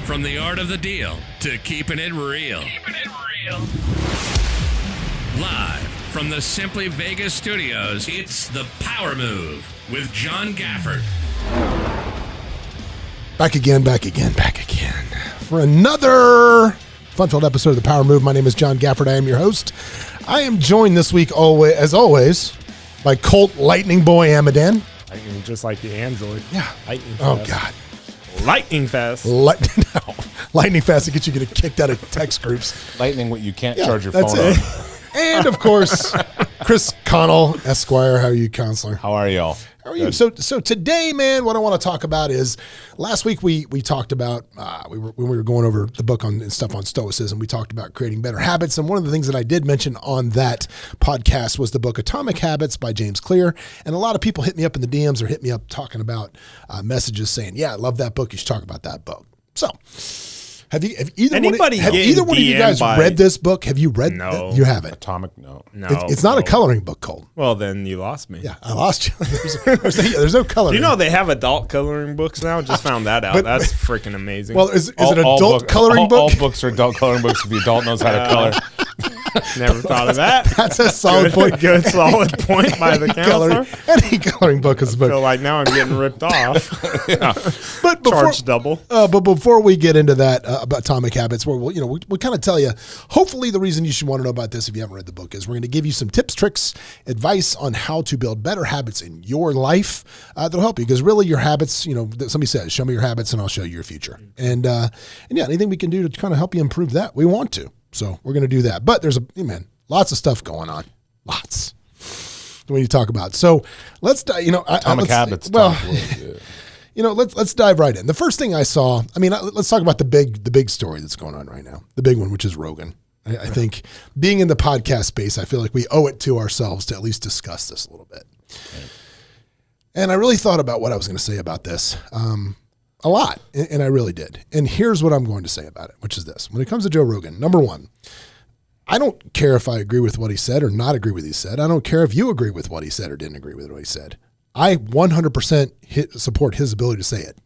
From the art of the deal to keeping it real. Live from the Simply Vegas studios, it's The Power Move with John Gafford. Back again. For another fun-filled episode of The Power Move. My name is John Gafford. I am your host. I am joined this week, as always, by Colt Lightning Boy Amidan. Lightning, just like the Android. Yeah. Lightning fast. Oh, God. Lightning fast. Lightning fast to get you getting kicked out of text groups. Lightning, what you can't charge your phone it. on. And, of course, Chris Connell, Esquire. How are you, counselor? How are y'all? How are you? So today, man, what I want to talk about is last week we talked about when we were going over the book and stuff on Stoicism, we talked about creating better habits. And one of the things that I did mention on that podcast was the book Atomic Habits by James Clear. And a lot of people hit me up in the DMs or hit me up talking about messages saying, yeah, I love that book. You should talk about that book. So have either one of you guys read this book? Have you read? No. You haven't. Atomic? No. It's not a coloring book, Colt. Well, then you lost me. Yeah, I lost you. There's no coloring. Do you know they have adult coloring books now? Just found that out. That's freaking amazing. Well, is it an adult coloring book? All books are adult coloring books if the adult knows how to color. Never thought of that. That's a solid point. Good solid point by the counselor. Any coloring book is a book. I feel like now I'm getting ripped off. But Charge double. But before we get into that about Atomic Habits, where we'll kind of tell you, hopefully the reason you should want to know about this if you haven't read the book is we're going to give you some tips, tricks, advice on how to build better habits in your life that'll help you. Because really your habits, somebody says, show me your habits and I'll show you your future. And yeah, anything we can do to kind of help you improve that, we want to. So we're going to do that. But there's lots of stuff going on. Lots. That we need to talk about. So let's, Atomic Habits. Let's dive right in. The first thing I saw, let's talk about the big story that's going on right now. The big one, which is Rogan. I think being in the podcast space, I feel like we owe it to ourselves to at least discuss this a little bit. Right. And I really thought about what I was going to say about this a lot, and I really did. And here's what I'm going to say about it, which is this. When it comes to Joe Rogan, number one, I don't care if I agree with what he said or not agree with what he said. I don't care if you agree with what he said or didn't agree with what he said. I 100% support his ability to say it.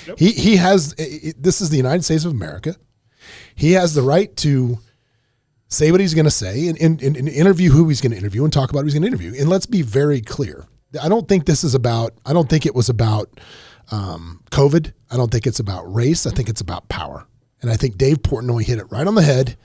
Yep. He has, this is the United States of America. He has the right to say what he's going to say and interview who he's going to interview and talk about who he's going to interview. And let's be very clear. I don't think it was about COVID. I don't think it's about race. I think it's about power. And I think Dave Portnoy hit it right on the head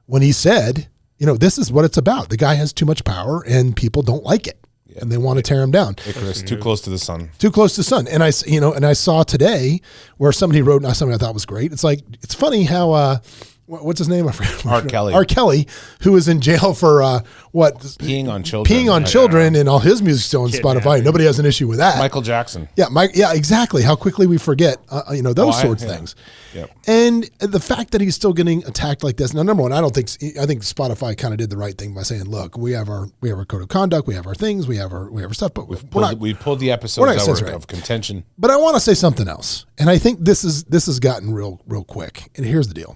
when he said, this is what it's about. The guy has too much power and people don't like it. Yeah. And they want to tear him down. Icarus, too close to the sun. Too close to the sun. And I saw today where somebody wrote something I thought was great. It's like, it's funny how, what's his name? I forgot. R. Kelly, who was in jail for peeing on children. Peeing on children, and all his music's still on Spotify. Nobody has an issue with that. Michael Jackson. Yeah, yeah, exactly. How quickly we forget, those sorts of things. Yep. And the fact that he's still getting attacked like this. Now, number one, I think Spotify kind of did the right thing by saying, "Look, we have our code of conduct, we have our things, we have our stuff, but we pulled the episodes out of contention." But I want to say something else, and I think this has gotten real quick. And here's the deal.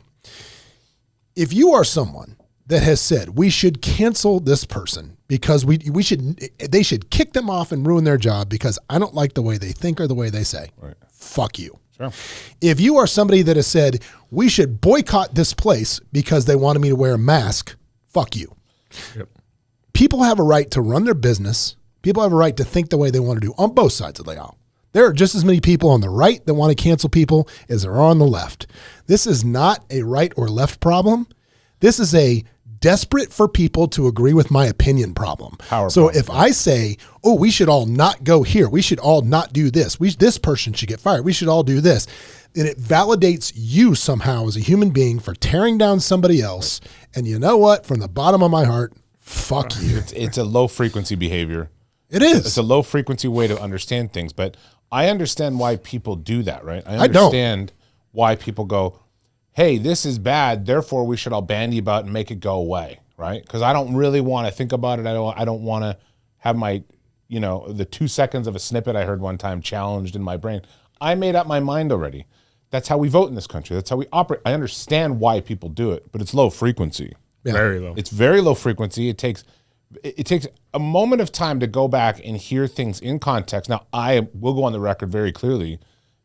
If you are someone that has said we should cancel this person because they should kick them off and ruin their job because I don't like the way they think or the way they say, right. Fuck you. Sure. If you are somebody that has said we should boycott this place because they wanted me to wear a mask, fuck you. Yep. People have a right to run their business. People have a right to think the way they want to do on both sides of the aisle. There are just as many people on the right that want to cancel people as there are on the left. This is not a right or left problem. This is a desperate for people to agree with my opinion problem. So if I say, oh, we should all not go here, we should all not do this, this person should get fired, we should all do this, then it validates you somehow as a human being for tearing down somebody else. And you know what? From the bottom of my heart, fuck you. It's a low frequency behavior. It is. It's a low frequency way to understand things, but I understand why people do that, right? I understand why people go, hey, this is bad, therefore we should all bandy about and make it go away, right? Because I don't really want to think about it. I don't want to have my, the 2 seconds of a snippet I heard one time challenged in my brain. I made up my mind already. That's how we vote in this country. That's how we operate. I understand why people do it, but it's low frequency. Yeah. Very low. It's very low frequency. It takes a moment of time to go back and hear things in context. Now, I will go on the record very clearly.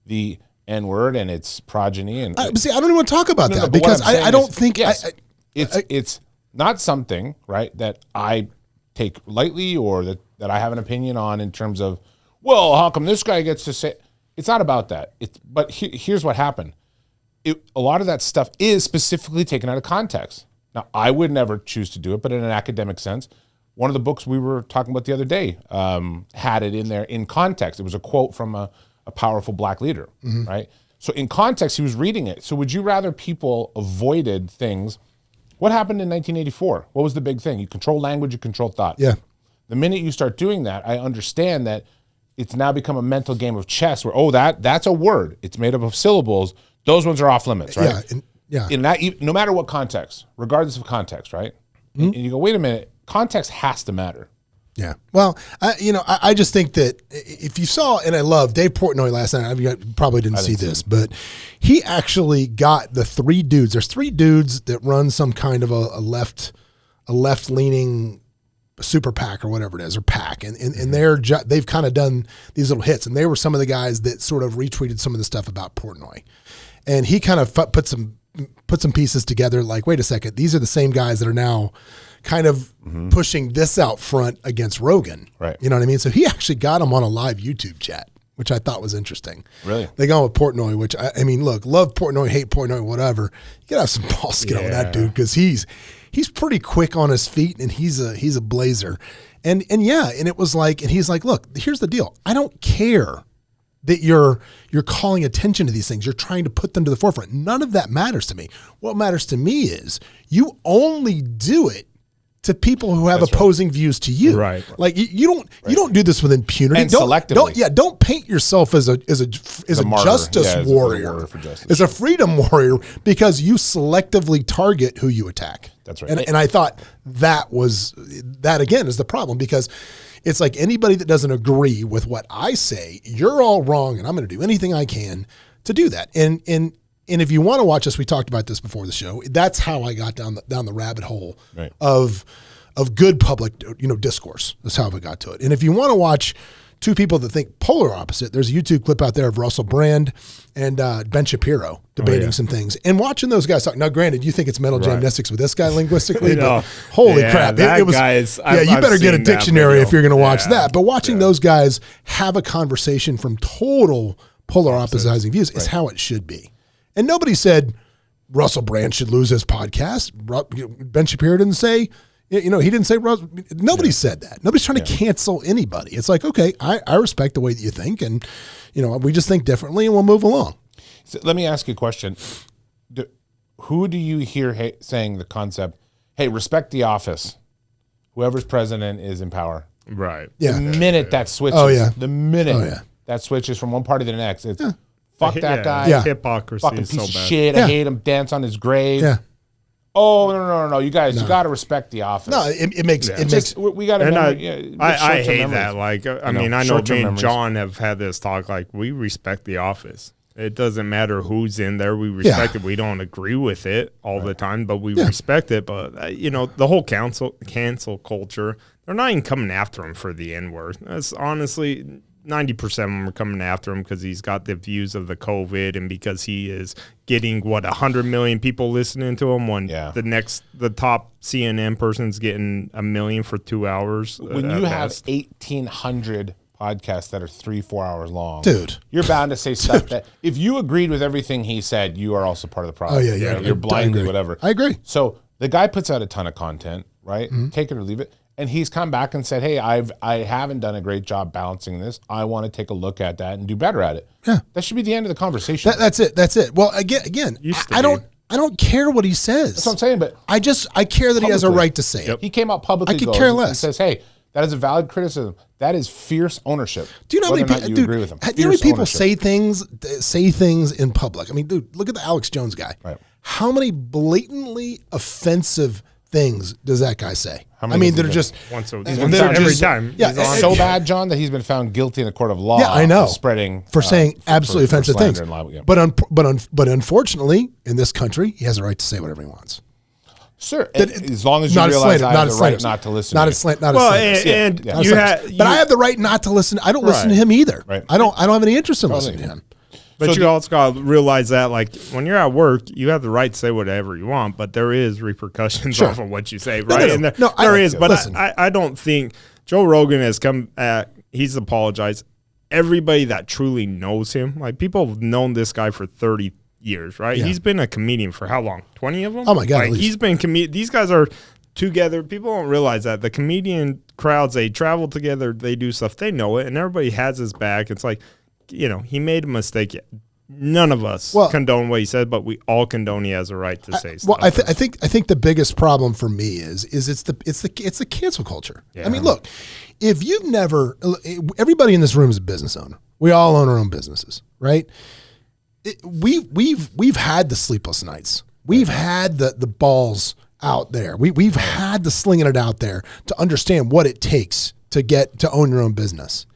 The N-word and its progeny. And see, I don't even want to talk about that because I don't think it's not something, right, that I take lightly or that I have an opinion on in terms of, well, how come this guy gets to say? It's not about that. But here's what happened. A lot of that stuff is specifically taken out of context. Now, I would never choose to do it, but in an academic sense, one of the books we were talking about the other day had it in there in context. It was a quote from a powerful black leader, right? So in context, he was reading it. So would you rather people avoided things? What happened in 1984? What was the big thing? You control language, you control thought. Yeah. The minute you start doing that, I understand that it's now become a mental game of chess where, that's a word. It's made up of syllables. Those ones are off limits, right? Yeah. In that, no matter what context, regardless of context, right? And you go, wait a minute, context has to matter. Yeah. Well, I just think that if you saw, and I love Dave Portnoy last night, you probably didn't see this, but he actually got the 3 dudes. There's 3 dudes that run some kind of a left-leaning super PAC or whatever it is, or PAC. And they've kind of done these little hits. And they were some of the guys that sort of retweeted some of the stuff about Portnoy. And he kind of put some pieces together like, wait a second, these are the same guys that are now kind of pushing this out front against Rogan. Right. You know what I mean? So he actually got him on a live YouTube chat, which I thought was interesting. Really? They go with Portnoy, which I mean, look, love Portnoy, hate Portnoy, whatever. You gotta have some ball skin on that dude because he's pretty quick on his feet and he's a blazer. And it was like, and he's like, look, here's the deal. I don't care that you're calling attention to these things. You're trying to put them to the forefront. None of that matters to me. What matters to me is you only do it to people who have opposing views to you. Right. Like you don't do this with impunity. And selectively. Don't paint yourself as a justice warrior, as a freedom warrior, because you selectively target who you attack. That's right. And I thought that again is the problem, because it's like anybody that doesn't agree with what I say, you're all wrong, and I'm going to do anything I can to do that. And if you want to watch us, we talked about this before the show. That's how I got down the rabbit hole of good public discourse. That's how I got to it. And if you want to watch 2 people that think polar opposite, there's a YouTube clip out there of Russell Brand and Ben Shapiro debating some things. And watching those guys talk. Now, granted, you think it's mental gymnastics with this guy linguistically, but holy crap. It was, you better get a dictionary if you're going to watch that. But watching those guys have a conversation from total polar opposing views is how it should be. And nobody said Russell Brand should lose his podcast. Ben Shapiro didn't say, he didn't say, nobody said that. Nobody's trying to cancel anybody. It's like, okay, I respect the way that you think, and, we just think differently, and we'll move along. So let me ask you a question. Who do you hear saying the concept, hey, respect the office? Whoever's president is in power. Right. Yeah. The minute that switches, that switches from one party to the next, it's fuck that guy. Yeah. Hypocrisy fucking is piece so of bad. shit. I hate him. Dance on his grave. Yeah. Oh, no. You guys, you got to respect the office. No, it makes. We got to I hate that. Like, I know me and John have had this talk. Like, we respect the office. It doesn't matter who's in there. We respect it. We don't agree with it all the time, but we respect it. But, the whole cancel culture, they're not even coming after him for the N-word. That's honestly 90% of them are coming after him because he's got the views of the COVID and because he is getting 100 million people listening to him when the top CNN person's getting 1 million for 2 hours. When you have 1,800 podcasts that are 3-4 hours long, dude, you're bound to say stuff that if you agreed with everything he said, you are also part of the problem. Oh yeah. You're blindly whatever. I agree. So the guy puts out a ton of content, right? Mm-hmm. Take it or leave it. And he's come back and said, hey, I haven't done a great job balancing this. I want to take a look at that and do better at it. Yeah. That should be the end of the conversation. That's it. Well, again, I don't care what he says. That's what I'm saying, but I care that he has a right to say it. He came out publicly. I could care less. And says, hey, that is a valid criticism. That is fierce ownership. Do you know how many people agree with him? Do you know how many people say things in public? I mean, dude, look at the Alex Jones guy. Right. How many blatantly offensive things does that guy say? I mean, they're just every time. Yeah, it's so bad, John, that he's been found guilty in a court of law. Yeah, I know. Spreading for saying absolutely offensive things. But unfortunately, in this country, he has a right to say whatever he wants. Sure, as long as you realize I have the right not to listen. Not a slant. But I have the right not to listen. I don't listen to him either. Right. I don't have any interest in listening to him. But you also got to realize that, like, when you're at work, you have the right to say whatever you want, but there is repercussions off of what you say, right? There is, but I don't think Joe Rogan has he's apologized. Everybody that truly knows him, like, people have known this guy for 30 years, right? Yeah. He's been a comedian for how long? 20 of them? Oh, my God. Like, he's been these guys are together. People don't realize that. The comedian crowds, they travel together, they do stuff, they know it, and everybody has his back. It's like, he made a mistake. None of us condone what he said, but we all condone he has a right to say stuff. Well, I think the biggest problem for me is it's the cancel culture. Yeah. I mean, look, if you've never, everybody in this room is a business owner. We all own our own businesses, right? We've had the sleepless nights. We've had the balls out there. We've had the slinging it out there to understand what it takes to own your own business.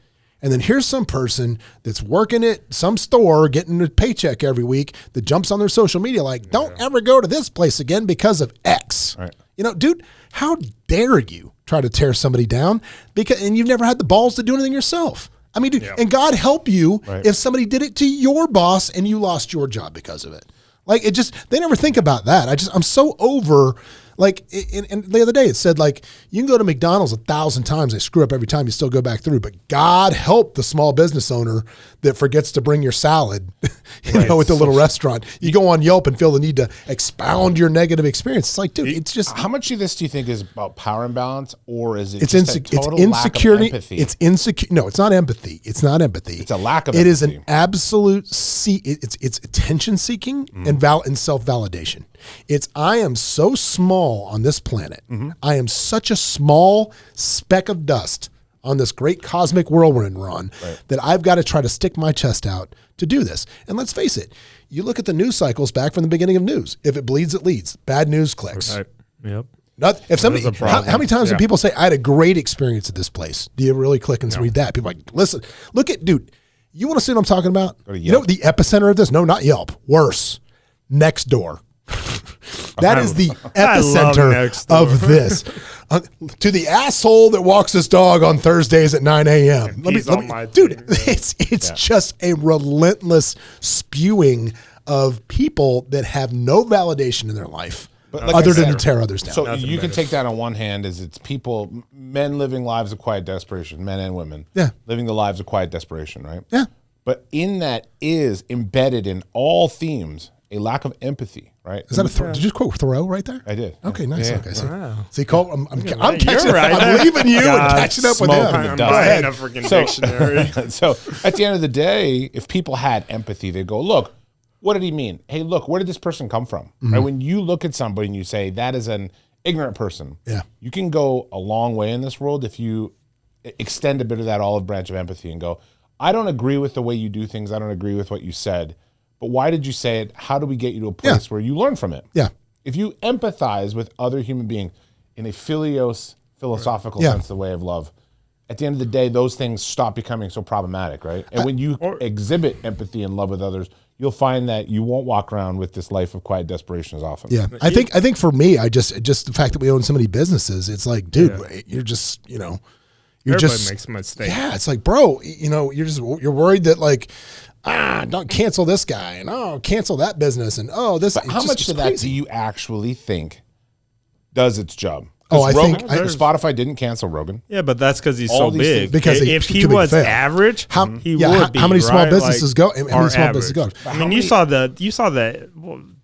And then here's some person that's working at some store, getting a paycheck every week, that jumps on their social media like, don't ever go to this place again because of X. Right. Dude, how dare you try to tear somebody down and you've never had the balls to do anything yourself. I mean, dude, and God help you if somebody did it to your boss and you lost your job because of it. Like, they never think about that. I'm so over. Like, and the other day it said, like, you can go to McDonald's 1,000 times. They screw up every time. You still go back through. But God help the small business owner that forgets to bring your salad, at the little restaurant. You go on Yelp and feel the need to expound your negative experience. It's like, dude, it's just. How much of this do you think is about power imbalance, or is it it's insecurity? It's insecure. No, it's not empathy. It's not empathy. It's a lack of empathy. It is an absolute it's attention seeking and self-validation. I am so small on this planet. Mm-hmm. I am such a small speck of dust on this great cosmic whirlwind we're on that I've got to try to stick my chest out to do this. And let's face it, you look at the news cycles back from the beginning of news. If it bleeds, it leads. Bad news clicks. Right. Yep. If somebody, how many times do people say, I had a great experience at this place? Do you really click and read that? People are like, listen, look at, dude, you want to see what I'm talking about? You know the epicenter of this? No, not Yelp. Worse. Nextdoor. That is the epicenter of this. To the asshole that walks his dog on Thursdays at 9 a.m. Dude, it's just a relentless spewing of people that have no validation in their life other than to tear others down. So you can take that on one hand as it's people, men living lives of quiet desperation, men and women, living the lives of quiet desperation, right? Yeah. But in that is embedded in all themes a lack of empathy, right? Is that did you quote Thoreau right there? I did. Okay, nice. Okay, see, Colt, I'm catching up. I'm leaving you and catching up with him. I'm buying a freaking dictionary. So at the end of the day, if people had empathy, they'd go, look, what did he mean? Hey, look, where did this person come from? Mm-hmm. Right? When you look at somebody and you say, that is an ignorant person, you can go a long way in this world if you extend a bit of that olive branch of empathy and go, I don't agree with the way you do things. I don't agree with what you said. But why did you say it? How do we get you to a place where you learn from it? Yeah. If you empathize with other human beings in a philosophical sense, the way of love, at the end of the day, those things stop becoming so problematic, right? And when you exhibit empathy and love with others, you'll find that you won't walk around with this life of quiet desperation as often. Yeah. I think for me, just the fact that we own so many businesses, it's like, dude, you're just, Everybody makes a mistake. Yeah. It's like, bro, you're worried that like, don't cancel this guy and cancel that business and this. But how much of that do you actually think does its job? I Rogan, think Spotify didn't cancel Rogan. Yeah, but that's because he's so big. Because if he was average, he would be. How many small businesses go? How many small businesses go? I mean, you saw that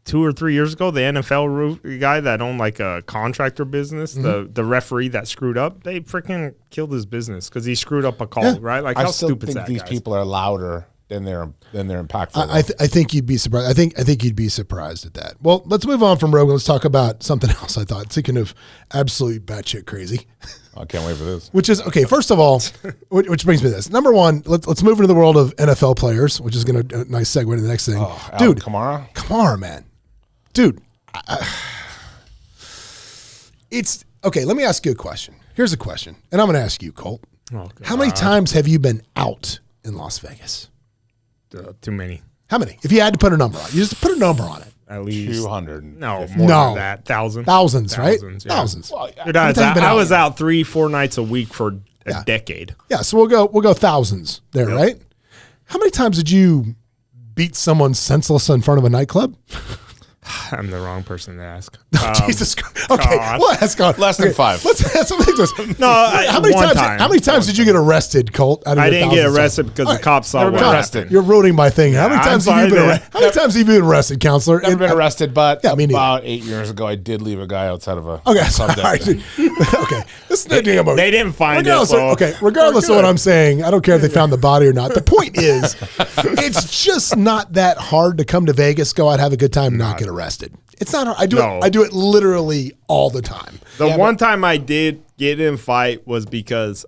2 or 3 years ago, the NFL guy that owned like a contractor business, the referee that screwed up, they freaking killed his business because he screwed up a call, right? Like, how stupid is that? I still think these people are louder than they're impactful. I think you'd be surprised. I think you'd be surprised at that. Well, let's move on from Rogan. Let's talk about something else. I thought, speaking of absolutely batshit crazy. I can't wait for this. Which is okay. First of all, which brings me to this. Number one, let's move into the world of NFL players, which is going to nice segue to the next thing. Dude, Kamara, man, dude. It's okay. Let me ask you a question. Here's a question, and I'm going to ask you, Colt. How many times have you been out in Las Vegas? Too many. How many? If you had to put a number on it, you just put a number on it. At least 200. No, more than that. Thousands, right? Yeah. Thousands. Well, I was out 3-4 nights a week for a decade. Yeah, so we'll go thousands there, right? How many times did you beat someone senseless in front of a nightclub? I'm the wrong person to ask. Jesus Christ. Okay, we'll ask on. Less than 5. Let's ask something to us. No, how many times did you get arrested, Colt? I didn't get arrested because the cops saw what happened. You're ruining my thing. How many times have you been arrested, counselor? Never been arrested, but about 8 years ago, I did leave a guy outside of a subject. Okay. They didn't find it. So okay, regardless of what I'm saying, I don't care if they found the body or not. The point is, it's just not that hard to come to Vegas, go out, have a good time, not get arrested. It's not hard. I do it literally all the time. The one time I did get in a fight was because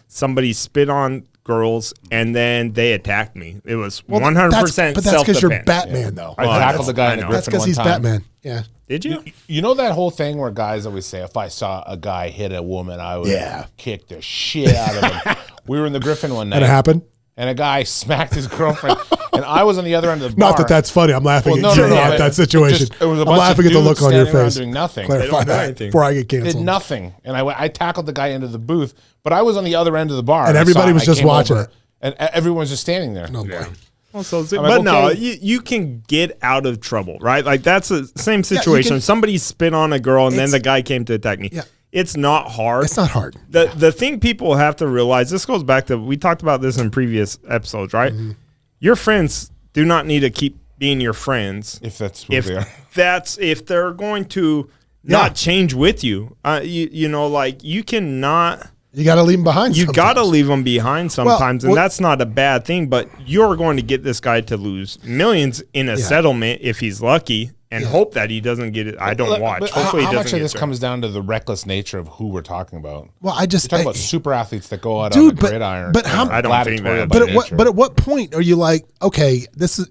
somebody spit on girls and then they attacked me. It was 100% self-defense. But that's because you're Batman, though. I tackled the guy in the Griffin one time. That's because he's Batman. Yeah. Did you? You know that whole thing where guys always say, if I saw a guy hit a woman, I would kick the shit out of him. We were in the Griffin one night. And it happened? And a guy smacked his girlfriend, and I was on the other end of the bar. Not that that's funny. I'm laughing at you at that situation. I'm laughing at the look on your face. Doing nothing. Clarify that before I get canceled. Did nothing, and I tackled the guy into the booth, but I was on the other end of the bar, and everybody was just watching it, and everyone was just standing there. No boy. No, you can get out of trouble, right? Like that's the same situation. Somebody spit on a girl, and then the guy came to attack me. Yeah. It's not hard. It's not hard. The thing people have to realize, this goes back to, we talked about this in previous episodes, right? Mm-hmm. Your friends do not need to keep being your friends. If that's what they are. If they're going to not change with you. You cannot. You got to leave them behind. You got to leave them behind sometimes, and that's not a bad thing. But you're going to get this guy to lose millions in a settlement if he's lucky, and hope that he doesn't get it. I don't watch. Hopefully, how much of this comes down to the reckless nature of who we're talking about? Well, you're talking about super athletes that go out on a gridiron. But how? I don't think that. But at what point are you like, okay, this is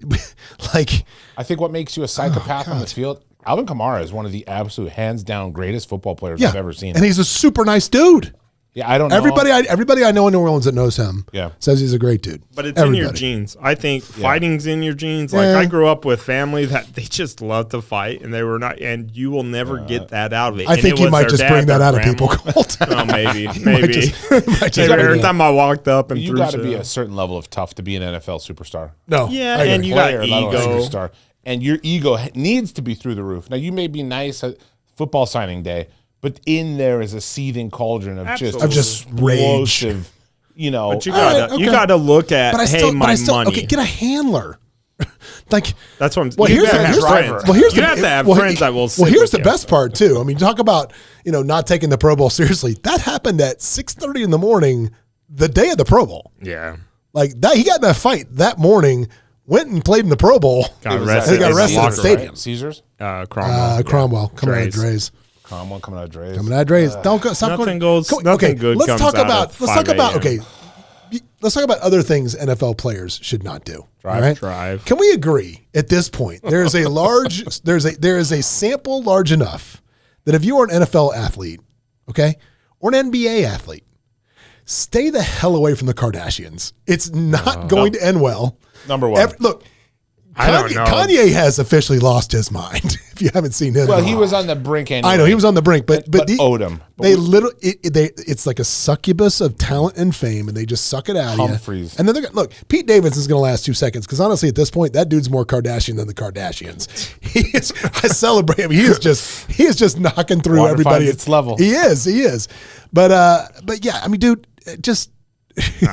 like? I think what makes you a psychopath on the field. Alvin Kamara is one of the absolute hands down greatest football players I've ever seen, and he's a super nice dude. Yeah, I don't know. Everybody I know in New Orleans that knows him says he's a great dude. But it's in your genes. I think fighting's in your genes. Like I grew up with family that they just love to fight, and they were not, and you will never get that out of it. I think you might just bring that out of people, Colt. Oh, maybe. Every time I walked up and you got to be a certain level of tough to be an NFL superstar. No. Yeah, and you got ego. And your ego needs to be through the roof. Now, you may be nice at football signing day, but in there is a seething cauldron of just explosive, But you gotta look at money. Okay, get a handler. Like that's what I'm. Well, you have to have friends that will. Well, here's the best part too. I mean, talk about not taking the Pro Bowl seriously. That happened at 6:30 in the morning, the day of the Pro Bowl. Yeah, like that. He got in a fight that morning. Went and played in the Pro Bowl. Got arrested at the stadium. Right? Caesars? Cromwell coming out of Dre's. Cromwell coming out of Dre's. Coming out of Dre's. Don't go. Stop nothing going. Goes. Nothing good. Let's talk about. Okay. Let's talk about other things NFL players should not do. Drive. Can we agree at this point? There is a large. there is a sample large enough that if you are an NFL athlete, okay, or an NBA athlete, stay the hell away from the Kardashians. It's not going to end well. Number one. Look, Kanye has officially lost his mind. If you haven't seen him, well, he was on the brink. Anyway. I know he was on the brink, but owed him. It's like a succubus of talent and fame, and they just suck it out of you. And then look, Pete Davidson's going to last 2 seconds because honestly, at this point, that dude's more Kardashian than the Kardashians. I celebrate him. He is just knocking through Water everybody. Its level. He is. But yeah, I mean, dude, just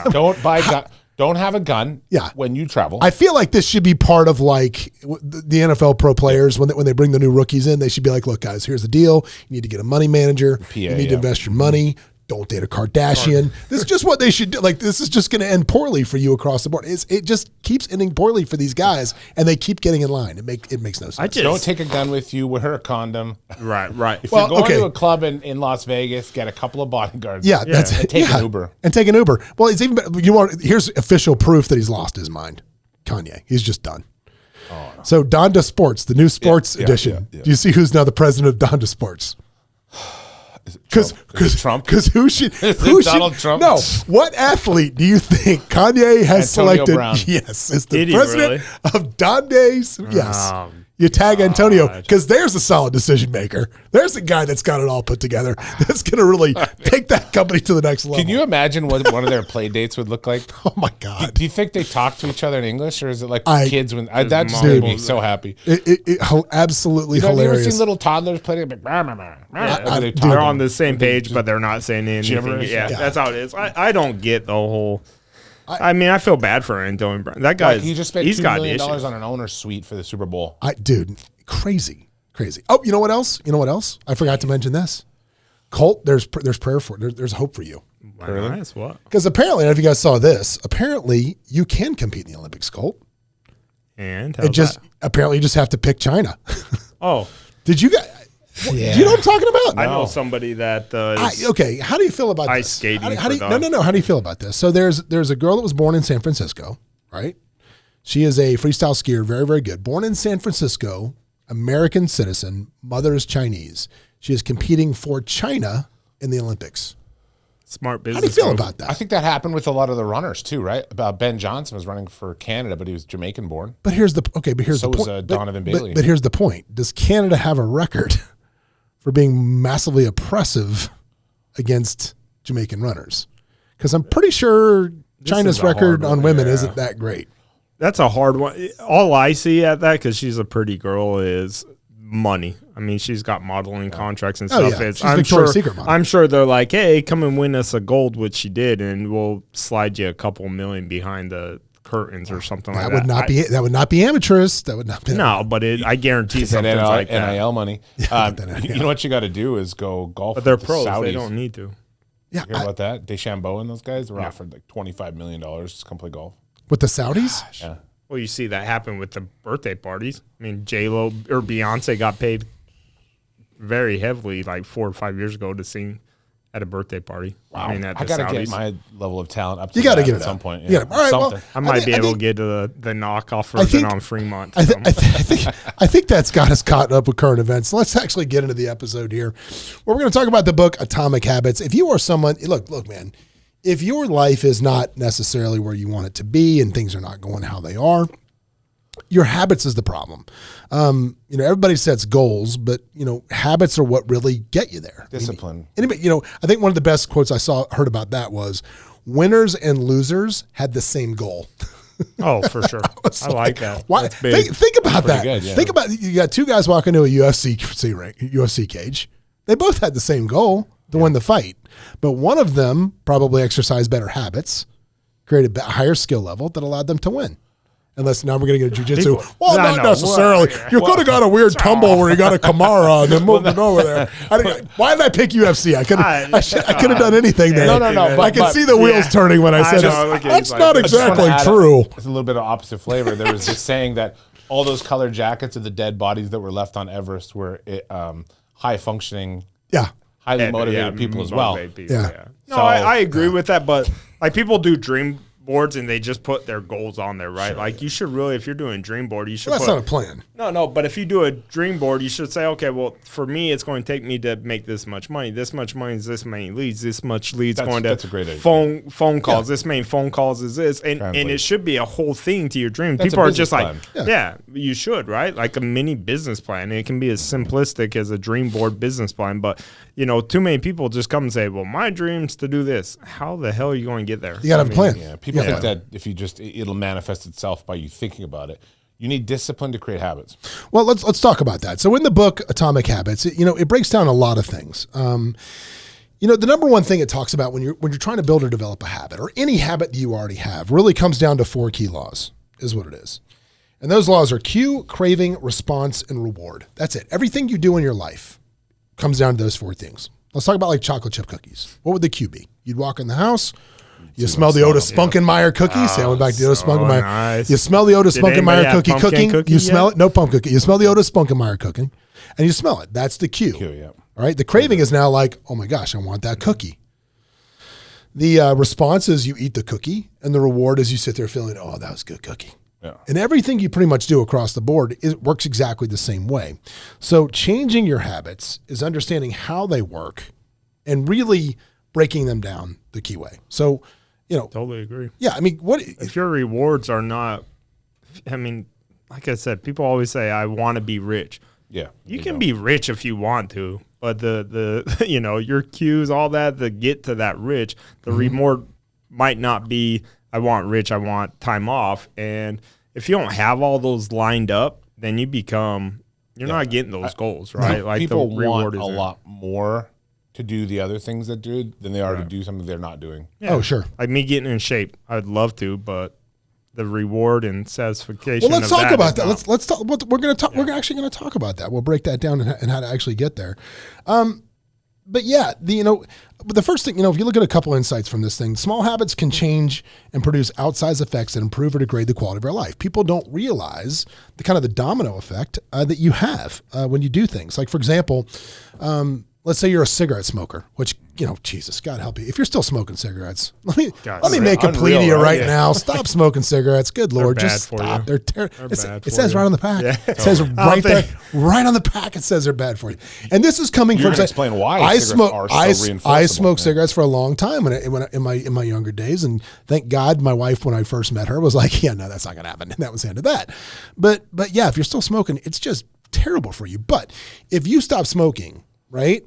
don't buy. Don't have a gun when you travel. I feel like this should be part of like the NFL pro players when they bring the new rookies in. They should be like, look, guys, here's the deal. You need to get a money manager. You need to invest your money. Don't date a Kardashian. This is just what they should do. Like, this is just going to end poorly for you across the board. It just keeps ending poorly for these guys, and they keep getting in line. It makes no sense. Don't take a gun with you. Wear a condom. Right. If you're going to a club in Las Vegas, get a couple of bodyguards. That's and take an Uber. And take an Uber. Well, it's even better. Here's official proof that he's lost his mind. Kanye. He's just done. Oh, no. So Donda Sports, the new sports edition. Do you see who's now the president of Donda Sports? Because who should Donald Trump? No, what athlete do you think Kanye has Antonio selected? Brown. Yes, is the president of Donda's. Yes, You tag Antonio because there's a solid decision maker. There's a guy that's got it all put together. That's going to really take that company to the next level. Can you imagine what one of their play dates would look like? Oh my God! Do you think they talk to each other in English, or is it like kids when that just made me so happy? Absolutely hilarious. Have you ever seen little toddlers playing? They're on the same page, but they're not saying anything. Yeah, that's how it is. I don't get the whole. I mean, I feel bad for Antonio Brown. That guy, he just spent $2 million on an owner's suite for the Super Bowl. Dude, crazy. Oh, you know what else? I forgot to mention this. Colt, there's prayer for it. There's hope for you. Really? Nice. What? Because apparently, I don't know if you guys saw this. Apparently, you can compete in the Olympics, Colt. And apparently you just have to pick China. Oh, did you guys? Yeah. Do you know what I'm talking about? I know somebody that okay, how do you feel about ice this? skating? No. How do you feel about this? So there's a girl that was born in San Francisco, right? She is a freestyle skier, very, very good. Born in San Francisco, American citizen, mother is Chinese. She is competing for China in the Olympics. Smart business. How do you feel about that? I think that happened with a lot of the runners too, right? About Ben Johnson was running for Canada, but he was Jamaican born. But here's the point. Was Donovan Bailey. But here's the point. Does Canada have a record for being massively oppressive against Jamaican runners? Because I'm pretty sure China's record on women isn't that great. That's a hard one. All I see at that, because she's a pretty girl, is money. I mean, she's got modeling contracts and stuff. Yeah. She's Victoria's Secret model. I'm sure they're like, hey, come and win us a gold, which she did, and we'll slide you a couple million behind the curtains or something like that. That would not be amateurish. That would not be. No, but I guarantee something like that. NIL money. You know what you got to do is go golf. But they're pros. Saudis. They don't need to. Yeah, you hear about that? DeChambeau and those guys were offered like $25 million to come play golf with the Saudis. Gosh. Yeah. Well, you see that happen with the birthday parties. I mean, J-Lo or Beyonce got paid very heavily like 4 or 5 years ago to sing at a birthday party. Wow. I mean, I got to get my level of talent up to you got to get at some point. Yeah. All right, something. I might be able to get the knockoff version on Fremont. I think that's got us caught up with current events. So let's actually get into the episode here, where we're going to talk about the book Atomic Habits. If you are someone, look, man, if your life is not necessarily where you want it to be and things are not going how they are, your habits is the problem. Everybody sets goals, but habits are what really get you there. Discipline. I think one of the best quotes I heard about that was, "Winners and losers had the same goal." Oh, for sure. I like that. Why? Think about that. Good, yeah. Think about, you got two guys walking into a UFC cage. They both had the same goal to win the fight, but one of them probably exercised better habits, created a higher skill level that allowed them to win. Unless now we're going to get a jiu-jitsu. Well, not necessarily. You could have got a weird tumble where you got a Kimura and then moved it over there. Why did I pick UFC? I could have done anything there. No. I could see the wheels turning when I said it. That's not exactly true. It's a little bit of opposite flavor. There was this saying that all those colored jackets of the dead bodies that were left on Everest were high-functioning, highly motivated people as well. No, I agree with that, but like people do dream boards and they just put their goals on there, right? Sure. Like you should really, if you're doing a dream board, you should that's not a plan. No, but if you do a dream board, you should say, okay, well, for me, it's going to take me to make this much money. This much money is this many leads. This much leads going to phone calls. This many phone calls is this. And it should be a whole thing to your dream. People are just like, you should, right? Like a mini business plan. It can be as simplistic as a dream board business plan. But, too many people just come and say, well, my dream's to do this. How the hell are you going to get there? You got to have a plan. Yeah, people think that if you it'll manifest itself by you thinking about it. You need discipline to create habits. Well, let's talk about that. So in the book Atomic Habits, it breaks down a lot of things. The number one thing it talks about when you're trying to build or develop a habit, or any habit that you already have, really comes down to 4 key laws, is what it is. And those laws are cue, craving, response, and reward. That's it. Everything you do in your life comes down to those 4 things. Let's talk about like chocolate chip cookies. What would the cue be? You'd walk in the house. You smell the Otis Spunkenmeyer cookies. I went back to the Otis Spunkenmeyer. Nice. You smell the Otis Spunkenmeyer cookie cooking. You smell it. No pump cookie. You smell the Otis Spunkenmeyer cooking, and you smell it. That's the cue. All right. The craving is now like, oh my gosh, I want that cookie. The response is you eat the cookie, and the reward is you sit there feeling, oh, that was a good cookie. Yeah. And everything you pretty much do across the board, it works exactly the same way. So changing your habits is understanding how they work and really breaking them down the key way. So, totally agree. Yeah, I mean, if your rewards are not, like I said, people always say, I want to be rich. Yeah. You can be rich if you want to, but the your cues, all that, to get to that rich, the reward might not be, I want rich, I want time off. And if you don't have all those lined up, then you're not getting those goals, right? Like people the reward want a lot more to do the other things that do than they are to do something they're not doing. Yeah. Oh, sure. Like me getting in shape, I'd love to, but the reward and satisfaction. Well, let's talk about that. Let's talk. We're going to talk. We're actually going to talk about that. We'll break that down and how to actually get there. But yeah, the first thing, if you look at a couple insights from this thing, small habits can change and produce outsized effects that improve or degrade the quality of our life. People don't realize the domino effect that you have when you do things. Like, for example, let's say you're a cigarette smoker, which, Jesus, God help you. If you're still smoking cigarettes, let me make a plea to you right now. Stop smoking cigarettes. Good Lord, just stop. They're terrible. It says right on the pack. Yeah. It says right there, right on the pack. It says they're bad for you. And this is coming from. Explain why I smoked cigarettes for a long time when in my younger days, and thank God my wife, when I first met her, was like, "Yeah, no, that's not going to happen." And that was the end of that. But yeah, if you're still smoking, it's just terrible for you. But if you stop smoking, right?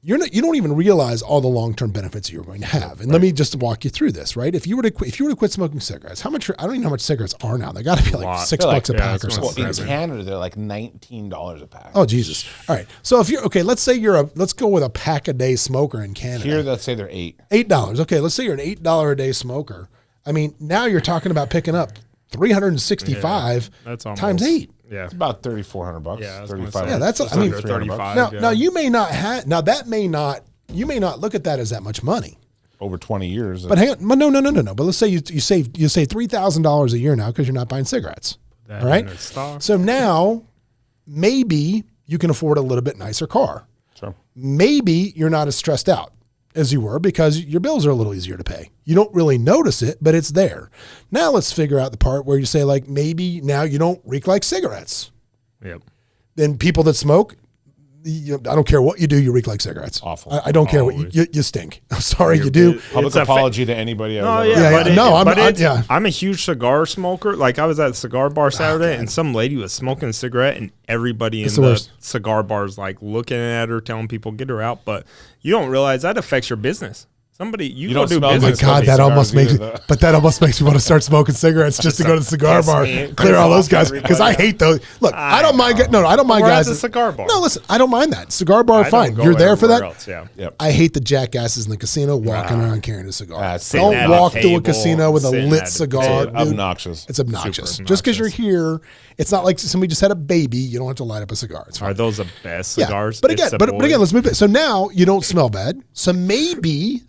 You don't even realize all the long-term benefits you're going to have. And let me just walk you through this, right? If you were to quit smoking cigarettes, I don't even know how much cigarettes are now. They got to be like $6 a pack or something. In Canada, they're like $19 a pack. Oh, Jesus. All right. So if you're, okay, let's go with a pack a day smoker in Canada. Here, let's say they're $8. $8. Okay. Let's say you're an $8 a day smoker. I mean, now you're talking about picking up 365 times 8. Yeah, it's about $3,400. Yeah, 35. Yeah, that's under 35. Now you may not have. Now that may not. You may not look at that as that much money over 20 years. But hang on, no. But let's say you save $3,000 a year now because you're not buying cigarettes. All right. So now maybe you can afford a little bit nicer car. Sure. Maybe you're not as stressed out as you were because your bills are a little easier to pay. You don't really notice it, but it's there. Now let's figure out the part where you say, like, maybe now you don't reek like cigarettes. Yep. Then people that smoke, I don't care what you do, you reek like cigarettes. Awful. I don't care what you stink. I'm sorry, you do. Public apology to anybody. I'm a huge cigar smoker. Like, I was at the cigar bar Saturday, and some lady was smoking a cigarette, and everybody in the cigar bar is like looking at her, telling people get her out. But you don't realize that affects your business. Somebody you go do business. Oh my God, that almost makes me want to start smoking cigarettes just to go to the cigar bar, clear all those guys, because I hate those. Look, I don't mind. I don't mind guys. At the cigar bar. No, listen, I don't mind that. Cigar bar, fine. You're there for that. Else, yeah. Yep. I hate the jackasses in the casino walking around carrying a cigar. Don't walk to a casino with a lit cigar. It's obnoxious. It's obnoxious. Just because you're here, it's not like somebody just had a baby. You don't have to light up a cigar. It's fine. Are those the best cigars? Yeah. But again, let's move it. So now you don't smell bad. So maybe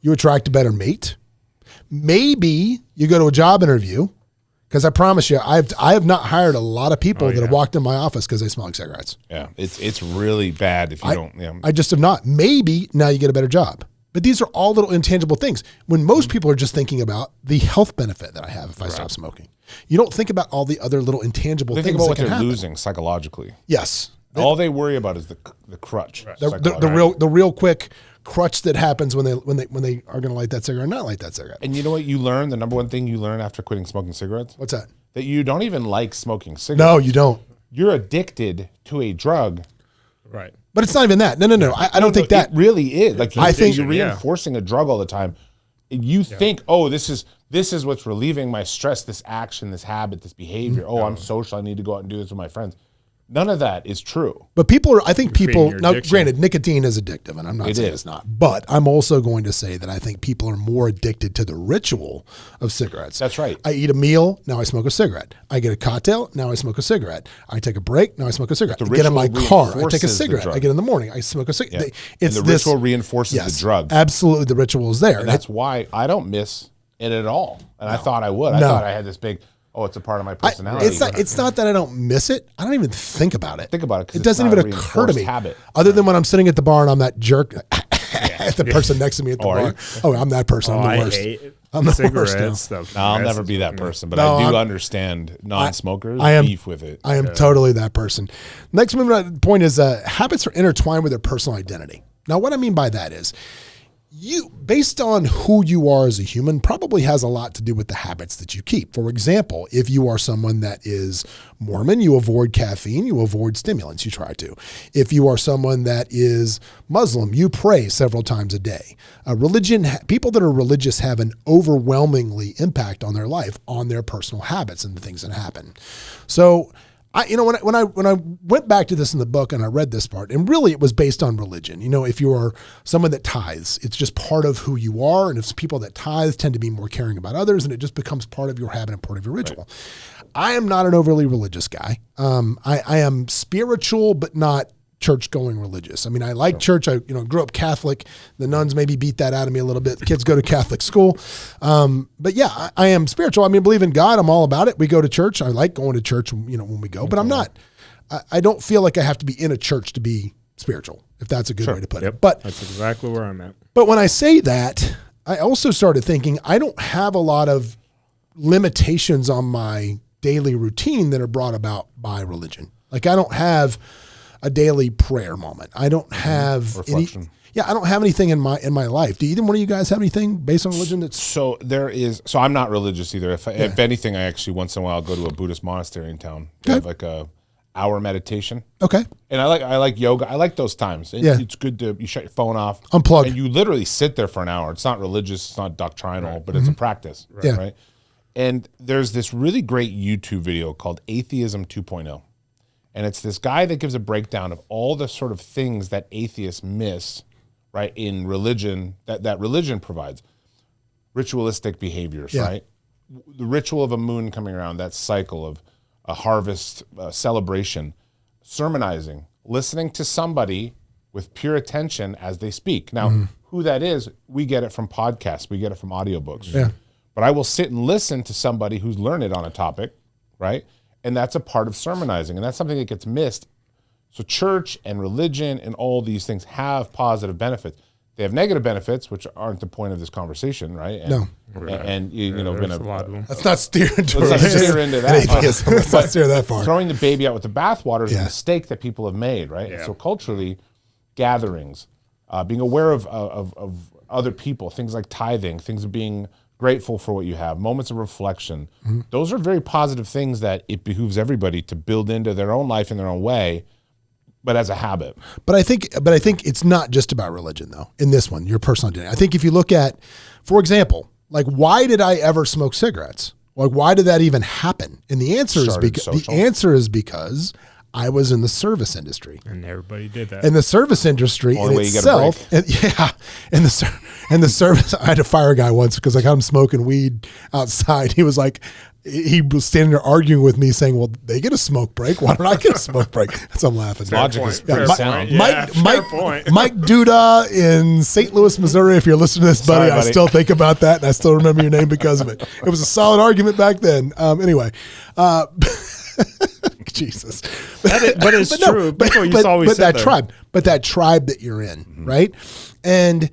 you attract a better mate. Maybe you go to a job interview, because I promise you, I have not hired a lot of people that have walked in my office because they smell like cigarettes. Yeah, it's really bad if you don't. Yeah. I just have not. Maybe now you get a better job. But these are all little intangible things. When most people are just thinking about the health benefit that I have if I stop smoking, you don't think about all the other little intangible things. Think about what they're happen. Losing psychologically. Yes. All they worry about is the crutch. Right. The real quick crutch that happens when they are going to light that cigarette or not light that cigarette. And you know what you learn? The number one thing you learn after quitting smoking cigarettes? What's that? That you don't even like smoking cigarettes. No, you don't. You're addicted to a drug. Right. But it's not even that. No. I don't think that. It really is. Like, I think you're reinforcing a drug all the time. You think, oh, this is what's relieving my stress, this action, this habit, this behavior. Oh, I'm social. I need to go out and do this with my friends. None of that is true. But now, granted, nicotine is addictive, and I'm not saying it's not. But I'm also going to say that I think people are more addicted to the ritual of cigarettes. That's right. I eat a meal, now I smoke a cigarette. I get a cocktail, now I smoke a cigarette. I take a break, now I smoke a cigarette. I get in my car, I take a cigarette. I get in the morning, I smoke a cigarette. Yeah. The ritual reinforces the drug. Absolutely, the ritual is there. And that's why I don't miss it at all. And I thought I would. I thought I had this big... Oh, it's a part of my personality. It's not that I don't miss it. I don't even think about it. It doesn't even occur to me. Habit. Other than when I'm sitting at the bar and I'm that jerk at the person next to me at the bar. Oh, I'm that person. I'm the worst. I'm the worst. No, I'll never be that person, but I do understand non-smokers beef with it. I am totally that person. Next point is habits are intertwined with their personal identity. Now, what I mean by that is based on who you are as a human, probably has a lot to do with the habits that you keep. For example, if you are someone that is Mormon, you avoid caffeine, you avoid stimulants, you try to. If you are someone that is Muslim, you pray several times a day. People that are religious have an overwhelmingly impact on their life, on their personal habits and the things that happen. So when I went back to this in the book and I read this part, and really it was based on religion. If you are someone that tithes, it's just part of who you are. And if people that tithe tend to be more caring about others, and it just becomes part of your habit and part of your ritual. Right. I am not an overly religious guy. I am spiritual, but not church-going religious. I mean, I like church. I grew up Catholic. The nuns maybe beat that out of me a little bit. The kids go to Catholic school. But yeah, I am spiritual. I mean, I believe in God. I'm all about it. We go to church. I like going to church, when we go, but I'm not, I don't feel like I have to be in a church to be spiritual, if that's a good way to put it. But that's exactly where I'm at. But when I say that, I also started thinking I don't have a lot of limitations on my daily routine that are brought about by religion. Like I don't have a daily prayer moment. I don't have reflection. I don't have anything in my life. Do either one of you guys have anything based on religion that's so I'm not religious either. If anything, I actually once in a while go to a Buddhist monastery in town. They have like a hour meditation. Okay. And I like yoga. I like those times. It's good you shut your phone off. Unplug. And you literally sit there for an hour. It's not religious, it's not doctrinal, but it's a practice. Right. And there's this really great YouTube video called Atheism 2.0. And it's this guy that gives a breakdown of all the sort of things that atheists miss, right, in religion, that religion provides. Ritualistic behaviors, right? The ritual of a moon coming around, that cycle of a harvest celebration, sermonizing, listening to somebody with pure attention as they speak. Now, who that is, we get it from podcasts, we get it from audiobooks. Yeah. But I will sit and listen to somebody who's learned on a topic, right? And that's a part of sermonizing, and that's something that gets missed. So church and religion and all these things have positive benefits. They have negative benefits, which aren't the point of this conversation, right? And, no. And let's not steer into that. Let's not steer that far. Throwing the baby out with the bathwater is a mistake that people have made, right? Yeah. So culturally, gatherings, being aware of other people, things like tithing, things of being grateful for what you have, moments of reflection. Those are very positive things that it behooves everybody to build into their own life in their own way, but as a habit. But I think it's not just about religion though. In this one, your personal identity. I think if you look at, for example, like why did I ever smoke cigarettes? Like why did that even happen? And the answer is because I was in the service industry, and everybody did that. And the service industry in itself, and the service. I had to fire a guy once because I got him smoking weed outside. He was standing there arguing with me, saying, "Well, they get a smoke break. Why don't I get a smoke break?" So I'm laughing. Logic is sound. Mike Duda in St. Louis, Missouri. If you're listening to this, buddy, I still think about that, and I still remember your name because of it. It was a solid argument back then. Anyway. Jesus, but it's true. But that tribe that you're in, right? And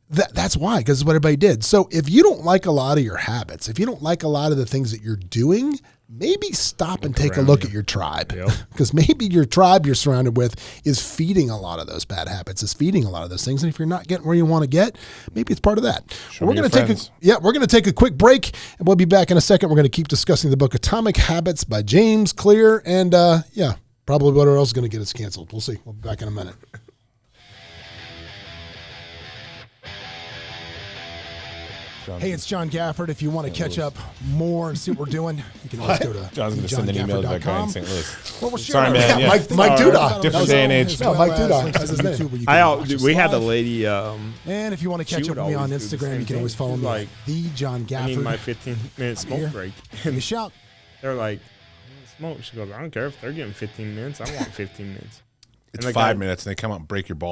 that's why, because it's what everybody did. So if you don't like a lot of your habits, if you don't like a lot of the things that you're doing, maybe stop and take a look at your tribe, because maybe your tribe you're surrounded with is feeding a lot of those bad habits, is feeding a lot of those things. And if you're not getting where you want to get, maybe it's part of that. We're going to take a quick break, and we'll be back in a second. We're going to keep discussing the book Atomic Habits by James Clear, and probably what else is going to get us canceled. We'll see. We'll be back in a minute. Hey, it's John Gafford. If you want to catch up more and see what we're doing, you can always go to John's going to send an email to that guy in St. Louis. Well, sorry, man. Yeah. Mike Duda. Different day and age. No, Mike Duda. That's his name. We had a lady. And if you want to catch up with me on Instagram, you can always follow me at the John Gafford. I need my 15-minute smoke break. Give me a shout. They're like, smoke. She goes, I don't care if they're getting 15 minutes. I want 15 minutes. It's 5 minutes, and they come out and break your balls.